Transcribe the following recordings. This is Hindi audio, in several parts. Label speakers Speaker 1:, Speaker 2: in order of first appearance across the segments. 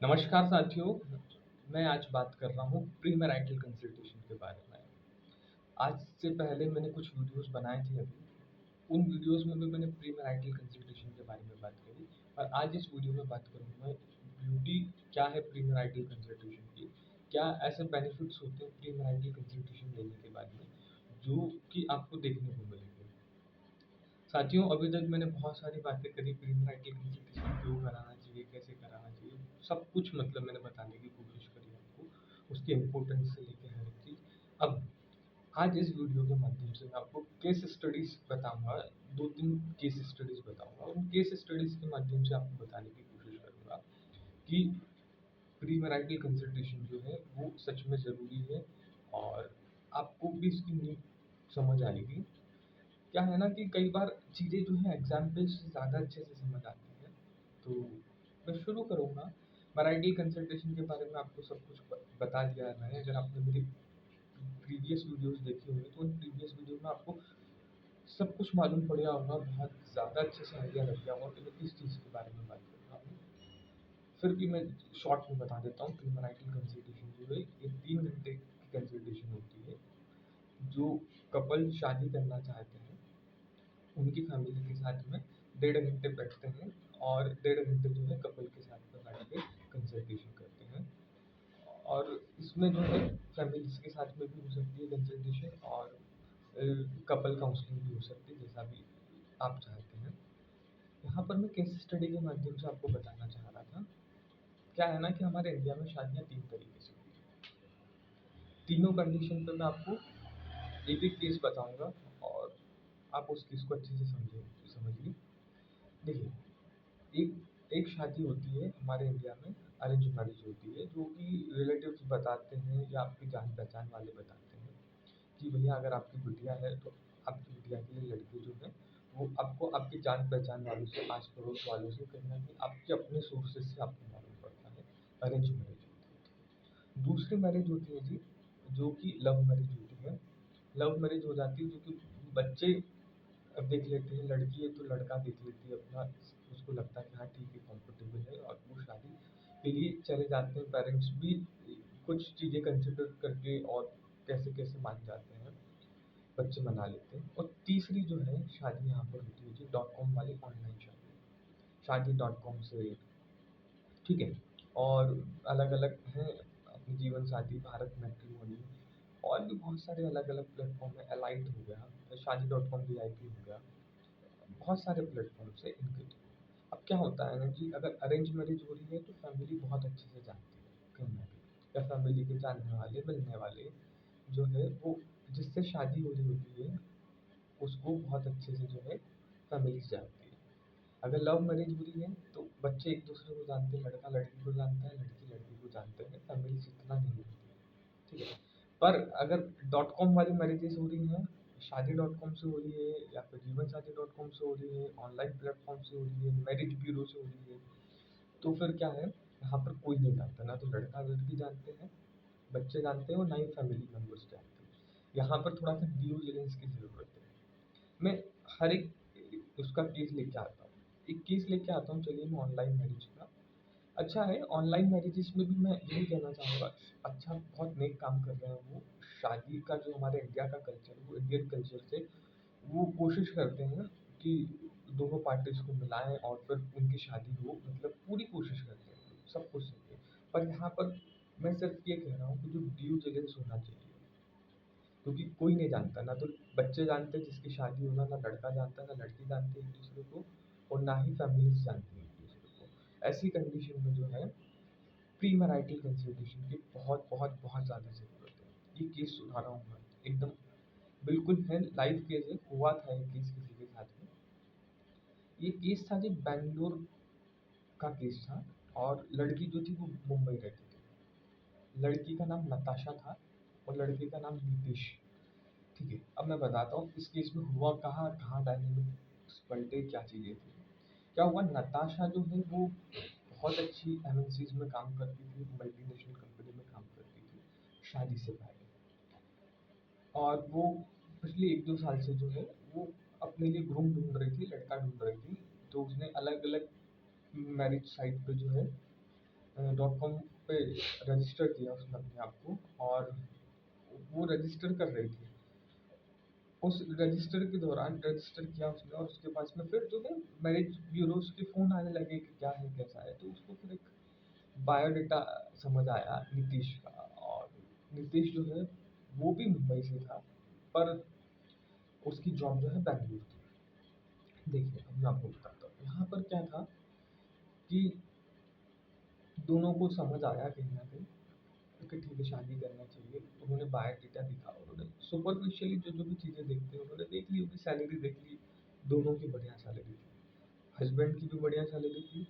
Speaker 1: नमस्कार साथियों, मैं आज बात कर रहा हूँ प्री मैरिटल कंसल्टेशन के बारे में। आज से पहले मैंने कुछ वीडियोस बनाए थे अभी, उन वीडियोस में भी मैंने प्री मैरिटल कंसल्टेशन के बारे में बात करी और आज इस वीडियो में बात करूँगा ब्यूटी क्या है प्री मैरिटल कंसल्टेशन की, क्या ऐसे बेनिफिट्स होते हैं प्री मैरिटल कंसल्टेशन लेने के बाद में जो कि आपको देखने को मिलेंगे। साथियों, अभी तक मैंने बहुत सारी बातें करी प्री मैरिटल कंसल्टेशन क्यों कराना चाहिए, कैसे कराना चाहिए, सब कुछ मतलब मैंने बताने की कोशिश करी आपको, उसके इम्पोर्टेंस से लेके हर एक चीज़। अब आज इस वीडियो के माध्यम से मैं आपको केस स्टडीज बताऊंगा, 2-3 केस स्टडीज बताऊंगा। उन केस स्टडीज के माध्यम से आपको बताने की कोशिश करूंगा कि प्री मैरिटल कंसल्टेशन जो है वो सच में ज़रूरी है और आपको भी इसकी नीड समझ आएगी। क्या है ना कि कई बार चीज़ें जो है एग्जाम्पल से ज़्यादा अच्छे से समझ आती हैं। तो मैं शुरू करूँगा। मैरिटल कंसल्टेशन के बारे में आपको सब कुछ बता दिया है मैंने। अगर आपने मेरी प्रीवियस वीडियोस देखी होंगी तो उन प्रीवियस वीडियो में आपको सब कुछ मालूम पड़ गया होगा, बहुत ज़्यादा अच्छे से आइडिया लग गया होगा कि मैं किस चीज़ के बारे में बात कर रहा हूँ। फिर भी मैं शॉर्ट में बता देता हूँ। प्री मैरिटल कंसल्टेशन जो है ये 3 घंटे की कंसल्टेशन होती है। जो कपल शादी करना चाहते हैं उनकी फैमिली के साथ में 1.5 घंटे बैठते हैं और 1.5 घंटे जो है कपल के साथ में बैठ के कंसल्टेशन करते हैं। और इसमें जो है फैमिलीज के साथ में भी हो सकती है कंसल्टेशन और कपल काउंसलिंग भी हो सकती है, जैसा भी आप चाहते हैं। यहाँ पर मैं केस स्टडी के माध्यम से आपको बताना चाह रहा था। क्या है ना कि हमारे इंडिया में शादियाँ 3 तरीके से होती हैं। तीनों कंडीशन पे मैं आपको एक एक केस बताऊंगा और आप उस केस को अच्छे से समझिए। देखिए, एक एक शादी होती है हमारे इंडिया में, अरेंज मैरिज होती है, जो कि रिलेटिव्स बताते हैं या आपकी जान पहचान वाले बताते हैं कि भैया अगर आपकी बिटिया है तो आपकी बिटिया के लिए लड़के जो है वो आपको आपकी जान पहचान वालों से, आस पड़ोस वालों से, कहीं ना कहीं आपके अपने सोर्सेज से आपको मालूम पड़ता है। अरेंज मैरिज होती है। दूसरी मैरिज होती है जी, जो कि लव मैरिज होती है। लव मैरिज हो जाती है जो कि बच्चे अब देख लेते हैं, लड़की है तो लड़का देख लेती है अपना, उसको लगता है कि हाँ ठीक है, कंफर्टेबल है और वो शादी के लिए चले जाते हैं। पेरेंट्स भी कुछ चीज़ें कंसिडर करके और कैसे कैसे मान जाते हैं, बच्चे मना लेते हैं। और तीसरी जो है शादी यहाँ पर होती है जी, .com वाली ऑनलाइन शादी, शादी.com से, ठीक है। और अलग अलग हैं अपनी जीवन साथी, भारत मैट्रिमोनी, और भी बहुत सारे अलग अलग प्लेटफॉर्म है। एलाइट हो गया, शादी.com VIP हो गया, बहुत सारे प्लेटफॉर्म्स है इनके थ्रू। अब क्या होता है ना कि अगर अरेंज मैरिज हो रही है तो फैमिली बहुत अच्छे से जानती है कहीं ना कहीं, या फैमिली के जानने वाले, मिलने वाले जो है वो, जिससे शादी हो रही होती है उसको बहुत अच्छे से जो है फैमिली जानती है। अगर लव मैरिज हो रही है तो बच्चे एक दूसरे को जानते हैं, लड़का लड़की को जानता है, लड़की लड़की को जानते हैं, फैमिली इतना नहीं होती है, ठीक है। पर अगर .com वाली मैरिजेस हो रही हैं, शादी.com से हो रही है या फिर जीवन साथी.com से हो रही है, ऑनलाइन प्लेटफॉर्म से हो रही है, मैरिज ब्यूरो से हो रही है, तो फिर क्या है, यहाँ पर कोई नहीं जानता, ना तो लड़का लड़की जानते हैं, बच्चे जानते हैं, और ना ही फैमिली मेम्बर्स जानते हैं। यहाँ पर थोड़ा सा ड्यू डिलिजेंस की ज़रूरत है। मैं हर एक उसका केस लेके आता हूँ। एक केस लेके आता हूँ, चलिए मैं ऑनलाइन मैरिज का। अच्छा है, ऑनलाइन मैरिजेस में भी मैं यही कहना चाहूँगा, अच्छा बहुत नेक काम कर रहे हैं वो। शादी का जो हमारे इंडिया का कल्चर है, वो इंडियन कल्चर से वो कोशिश करते हैं कि दोनों पार्टीज को मिलाएं और फिर उनकी शादी हो, मतलब पूरी कोशिश करते हैं, सब कुछ सही है। पर यहाँ पर मैं सिर्फ ये कह रहा हूँ कि जो ड्यू डिलिजेंस होना चाहिए, क्योंकि कोई नहीं जानता, ना तो बच्चे जानते हैं जिसकी शादी होना, ना लड़का जानता है, ना लड़की जानती है एक दूसरे को, और ना ही फैमिलीज जानती है एक दूसरे को। ऐसी कंडीशन में जो है प्री मैरिटल कंसल्टेशन की बहुत बहुत बहुत ज़्यादा ज़रूरत है। ये केस सुना रहा हूँ मैं, एकदम बिल्कुल है, लाइव केस है, हुआ था ये केस किसी के साथ में। ये केस था जी, बैंगलोर का केस था, और लड़की जो थी वो मुंबई रहती थी। लड़की का नाम नताशा था और लड़के का नाम नीतीश, ठीक है। अब मैं बताता हूँ इस केस में हुआ कहाँ कहाँ डायनेमिक्स पलटे, क्या चीज़ें थी। क्या हुआ, नताशा जो है वो बहुत अच्छी MNCs में काम करती थी, मल्टीनेशनल कंपनी में काम करती थी शादी से पहले। और वो पिछले 1-2 साल से जो है वो अपने लिए ग्रूम ढूंढ रही थी, लड़का ढूंढ रही थी। तो उसने अलग अलग मैरिज साइट पे जो है .com पे रजिस्टर किया उसने अपने आप को, और वो रजिस्टर कर रही थी। उस रजिस्टर के दौरान रजिस्टर किया उसने, और उसके पास में फिर जो है मैरिज ब्यूरोज के फ़ोन आने लगे कि क्या है कैसा है। तो उसको फिर एक बायोडाटा समझ आया नीतीश का, और नीतीश जो है वो भी मुंबई से था, पर उसकी जॉब जो है बैंगलोर थी। देखिए अब मैं आपको बताता हूँ यहाँ पर क्या था कि दोनों को समझ आया कहीं ना कहीं कि ठीक है शादी करना चाहिए। उन्होंने बायोडाटा दिखा, उन्होंने सुपरफिशियली जो जो भी चीज़ें देखते हैं उन्होंने देख ली, उनकी सैलरी देख ली, दोनों की बढ़िया सैलरी थी। हस्बैंड की भी बढ़िया सैलरी थी,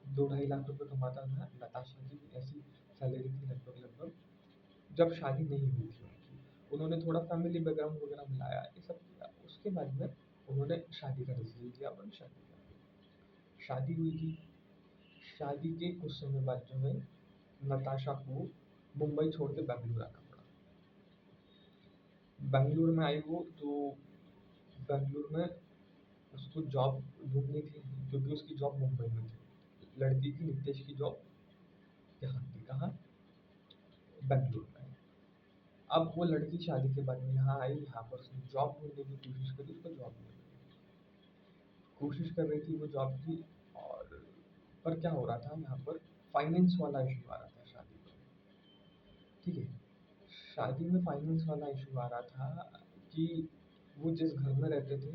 Speaker 1: 2-2.5 लाख रुपए कमाता था। नताशा की भी ऐसी सैलरी थी लगभग लगभग। जब शादी नहीं हुई थी उनकी, उन्होंने थोड़ा फैमिली बैकग्राउंड वगैरह मिलाया, ये सब किया। उसके बाद में उन्होंने शादी का डिसीजन लिया, उन्होंने शादी कर ली। शादी हुई थी, शादी के कुछ समय बाद जो है नताशा को मुंबई छोड़ के बेंगलुरु आना पड़ा। बेंगलुरु में आई वो, तो बेंगलुरु में उसको जॉब ढूंढनी थी, क्योंकि उसकी जॉब मुंबई में थी। लड़की की, नितेश की जॉब यहाँ थी, कहाँ? बेंगलुरु में। अब वो लड़की शादी के बाद में यहाँ आई, यहाँ पर उसने जॉब ढूंढने की कोशिश करी, उसको जॉब नहीं मिली। कोशिश कर रही थी वो जॉब की, और पर क्या हो रहा था यहाँ पर, फाइनेंस वाला इशू आ रहा था शादी में। ठीक है, शादी में फाइनेंस वाला इशू आ रहा था कि वो जिस घर में रहते थे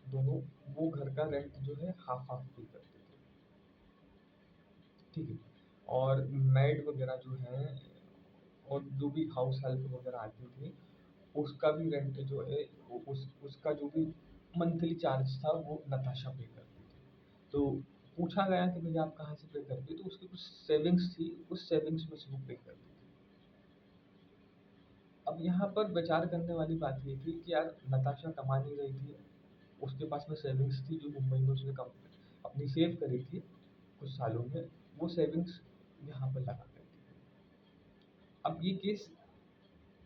Speaker 1: दोनों, वो घर का रेंट जो है हाफ हाफ पे करते थे। ठीक है, और मेड वगैरह जो है, और जो भी हाउस हेल्प वगैरह आती थी, उसका भी रेंट जो है उसका जो भी मंथली चार्ज था वो नताशा पे करती थी। तो पूछा गया कि भैया आप कहाँ से पे करती, तो उसकी कुछ सेविंग्स थी, उस सेविंग्स में से वो पे करती थी। अब यहाँ पर विचार करने वाली बात ये थी कि यार नताशा कमा नहीं रही थी, उसके पास में सेविंग्स थी जो मुंबई में उसने कम अपनी सेव करी थी कुछ सालों में, वो सेविंग्स यहाँ पर लगा गई थी। अब ये केस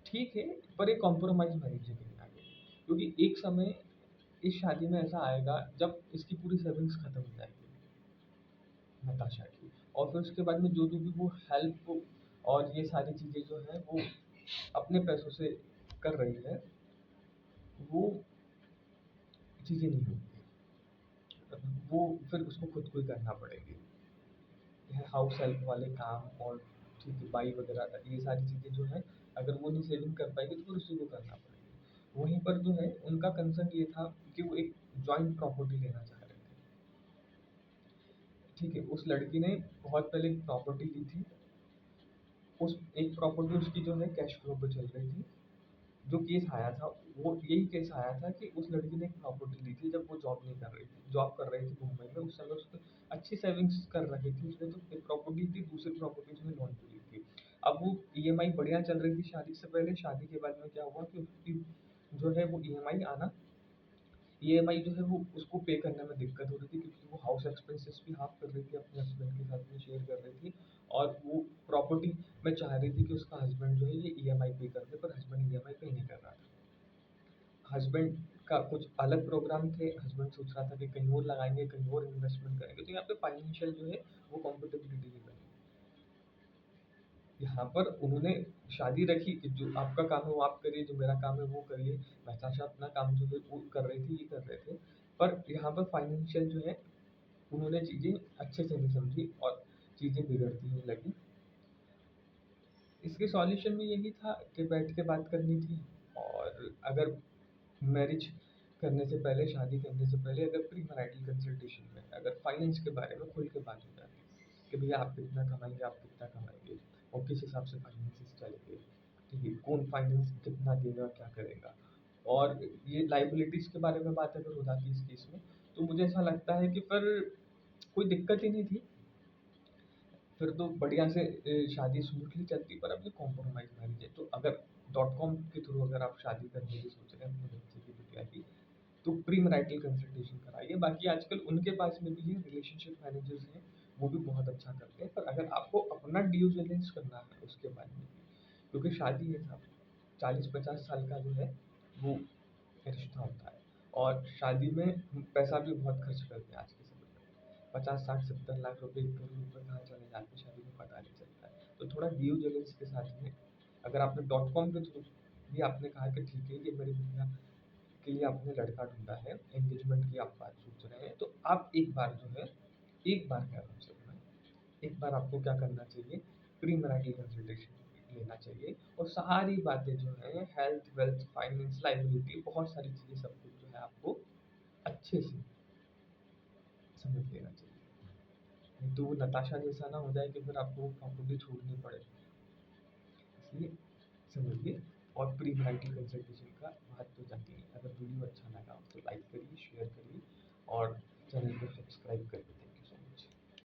Speaker 1: ठीक है, पर एक कॉम्प्रोमाइज मैरिज है कहीं ना कहीं, क्योंकि एक समय इस शादी में ऐसा आएगा जब इसकी पूरी सेविंग्स खत्म हो जाएगी नताशा की, और फिर उसके बाद में जो जो भी वो हेल्प और ये सारी चीज़ें जो है वो अपने पैसों से कर रही है, वो चीज़ें नहीं होंगी, वो फिर उसको खुद को ही करना पड़ेगी। यह हाउस हेल्प वाले काम, और ठीक है बाई वगैरह, ये सारी चीज़ें जो है अगर वो नहीं सेविंग कर पाएगी तो फिर उसी को करना पड़ेगी। वहीं पर जो है उनका कंसर्न ये था कि वो एक जॉइंट प्रॉपर्टी लेना चाह रहे थे। ठीक है, उस लड़की ने बहुत पहले एक प्रॉपर्टी ली थी, उस एक प्रॉपर्टी उसकी जो है कैश फ्लो पे चल रही थी। जो केस आया था वो यही केस आया था कि उस लड़की ने एक प्रॉपर्टी ली थी जब वो जॉब नहीं कर रही थी, जॉब कर रही थी मुंबई में। उस समय उसने अच्छी सेविंग्स कर रखी थी उसने, तो एक प्रॉपर्टी थी, दूसरी प्रॉपर्टी उसने लोन पे ली थी। अब वो ईएमआई बढ़िया चल रही थी शादी से पहले। शादी के बाद में क्या हुआ कि उसकी जो है वो ईएमआई आना, ईएमआई जो है वो उसको पे करने में दिक्कत हो रही थी, क्योंकि वो हाउस एक्सपेंसेस भी हाफ कर रही थी, अपने हस्बैंड के साथ में शेयर कर रही थी, और वो प्रॉपर्टी में चाह रही थी कि उसका हस्बैंड जो है ये ईएमआई पे कर दे, पर हस्बैंड ईएमआई पे नहीं कर रहा था। हस्बैंड का कुछ अलग प्रोग्राम थे, हस्बैंड सोच रहा था कि कहीं और लगाएंगे, कहीं और इन्वेस्टमेंट करेंगे, तो यहाँ पे फाइनेंशियल जो है वो कॉम्पेटेबिलिटी नहीं बनी। यहाँ पर उन्होंने शादी रखी कि जो आपका काम है वो आप करिए, जो मेरा काम है वो करिए। नताशा अपना काम जो है वो कर रही थी, ये कर रहे थे, पर यहाँ पर फाइनेंशियल जो है उन्होंने चीज़ें अच्छे से नहीं समझी, और चीज़ें बिगड़ती ही लगी। इसके सॉल्यूशन में यही था कि बैठ के बात करनी थी, और अगर मैरिज करने से पहले, शादी करने से पहले, अगर प्री मैरिटल कंसल्टेशन में अगर फाइनेंस के बारे में खुल के बात हो जाती कि भैया आप कितना कमाएंगे, आप कितना कमाएंगे, और किस हिसाब से फाइनेंसेस चलेंगे। ठीक है, कौन फाइनेंस कितना देगा, क्या करेगा, और ये लाइबिलिटीज़ के बारे में बात अगर हो जाती इस केस में, तो मुझे ऐसा लगता है कि फिर कोई दिक्कत ही नहीं थी, फिर तो बढ़िया से शादी स्मूथली चलती। पर अब ये कॉम्प्रोमाइज़ मैरिज है, तो अगर .com के थ्रू अगर आप शादी करने की सोच रहे हैं अपने बच्चे की, बिटिया की, तो प्री मैरिटल कंसल्टेशन कराइए। बाकी आजकल उनके पास में भी रिलेशनशिप मैनेजर्स हैं, वो भी बहुत अच्छा करते हैं। पर अगर आपको अपना ड्यू डिलिजेंस करना है उसके बारे में भी, क्योंकि शादी है साहब, 40-50 साल का जो है वो रिश्ता होता है, और शादी में पैसा भी बहुत खर्च करते हैं आज के समय में। 50-60-70 लाख रुपए, 1 करोड़ रुपए कहाँ चले जाते हैं शादी में पता नहीं चलता है। तो थोड़ा ड्यू डिलिजेंस के साथ में, अगर आपने .com के थ्रू भी आपने कहा कि ठीक है ये मेरी भैया के लिए आपने लड़का ढूंढा है, एंगेजमेंट की आप बात सोच रहे हैं, तो आप एक बार जो है, एक बार क्या कम से कम एक बार आपको क्या करना चाहिए, प्री मैरिटल कंसल्टेशन लेना चाहिए। और सारी बातें जो है, हेल्थ वेल्थ फाइनेंस लाइबिलिटी, बहुत सारी चीज़ें सब कुछ जो है आपको अच्छे से समझ लेना चाहिए। नहीं तो वो नताशा जैसा ना हो जाए कि फिर आपको प्रॉपर्टी छोड़नी पड़े। इसलिए समझिए, और प्री मैरिटल कंसल्टेशन का महत्व तो जानिए। अगर वीडियो अच्छा लगा तो लाइक करिए, शेयर करिए और चैनल को सब्सक्राइब करिए।